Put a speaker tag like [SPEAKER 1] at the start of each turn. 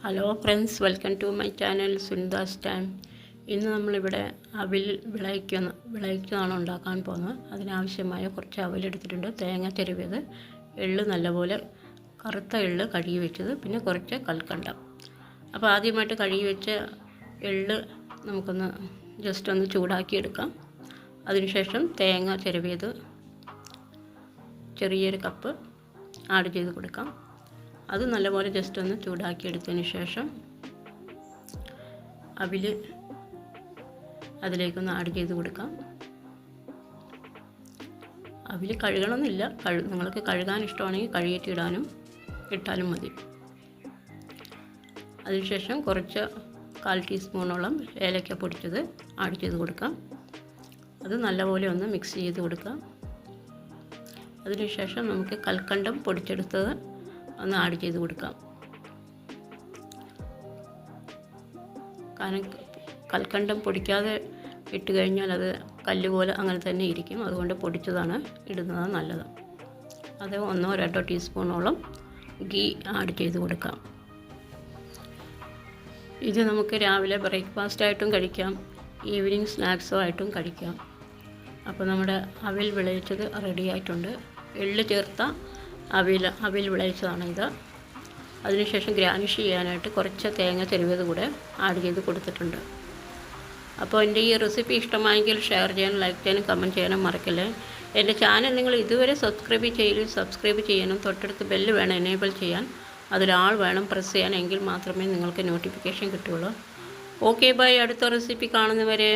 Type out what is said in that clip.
[SPEAKER 1] Hello friends, welcome to my channel Sunita's time. ഇന്ന് നമ്മളിവിടെ അവിൽ വിളയിക്കുന്നതാണ് ഉണ്ടാക്കാൻ പോകുന്നത്. അതിനാവശ്യമായ കുറച്ച് അവിലെടുത്തിട്ടുണ്ട്, തേങ്ങ ചിരവിയത്, എള്ള് നല്ലപോലെ കറുത്ത എള്ള് കഴുകി വെച്ചത്, പിന്നെ കുറച്ച് കൽക്കണ്ടം. അപ്പോൾ ആദ്യമായിട്ട് കഴുകി വെച്ച എള്ള് നമുക്കൊന്ന് ജസ്റ്റ് ഒന്ന് ചൂടാക്കിയെടുക്കാം. അതിനുശേഷം തേങ്ങ ചിരവിയത് ചെറിയൊരു കപ്പ് ആഡ് ചെയ്ത് കൊടുക്കാം. അത് നല്ലപോലെ ജസ്റ്റ് ഒന്ന് ചൂടാക്കിയെടുത്തതിന് ശേഷം അവിൽ അതിലേക്കൊന്ന് ആഡ് ചെയ്ത് കൊടുക്കാം. അവിൽ കഴുകണമെന്നില്ല, നിങ്ങൾക്ക് കഴുകാൻ ഇഷ്ടമാണെങ്കിൽ കഴുകിയിട്ട് ഇട്ടാലും മതി. അതിനുശേഷം കുറച്ച് 1/4 ടീസ്പൂണോളം ഏലക്ക പൊടിച്ചത് ആഡ് ചെയ്ത് കൊടുക്കാം. അത് നല്ലപോലെ ഒന്ന് മിക്സ് ചെയ്ത് കൊടുക്കാം. അതിനുശേഷം നമുക്ക് കൽക്കണ്ടം പൊടിച്ചെടുത്തത് ഒന്ന് ആഡ് ചെയ്ത് കൊടുക്കാം. കാരണം കൽക്കണ്ടം പൊടിക്കാതെ ഇട്ട് കഴിഞ്ഞാൽ അത് കല്ല് പോലെ അങ്ങനെ തന്നെ ഇരിക്കും. അതുകൊണ്ട് പൊടിച്ചതാണ് ഇടുന്നത് നല്ലത്. അത് 1-2 ടീസ്പൂണോളം ഗീ ആഡ് ചെയ്ത് കൊടുക്കാം. ഇത് നമുക്ക് രാവിലെ ബ്രേക്ക്ഫാസ്റ്റായിട്ടും കഴിക്കാം, ഈവനിങ് സ്നാക്സോ ആയിട്ടും കഴിക്കാം. അപ്പോൾ നമ്മുടെ അവിൽ വിളയിച്ചത് റെഡി ആയിട്ടുണ്ട്. എള്ള് ചേർത്ത അവിൽ വിളയിച്ചതാണ് ഇത്. അതിനുശേഷം ഗ്രാനിഷ് ചെയ്യാനായിട്ട് കുറച്ച് തേങ്ങ ചിരവിയത് കൂടെ ആഡ് ചെയ്ത് കൊടുത്തിട്ടുണ്ട്. അപ്പോൾ എൻ്റെ ഈ റെസിപ്പി ഇഷ്ടമായെങ്കിൽ ഷെയർ ചെയ്യാനും ലൈക്ക് ചെയ്യാനും കമൻറ്റ് ചെയ്യാനും മറക്കല്ലേ. എൻ്റെ ചാനൽ നിങ്ങൾ ഇതുവരെ സബ്സ്ക്രൈബ് ചെയ്യാനും തൊട്ടടുത്ത് ബെല്ല് വേണം എനേബിൾ ചെയ്യാൻ, അതിലാൾ വേണം പ്രസ് ചെയ്യാൻ, എങ്കിൽ മാത്രമേ നിങ്ങൾക്ക് നോട്ടിഫിക്കേഷൻ കിട്ടുകയുള്ളൂ. ഓക്കെ ബൈ, അടുത്ത റെസിപ്പി കാണുന്നവരെ.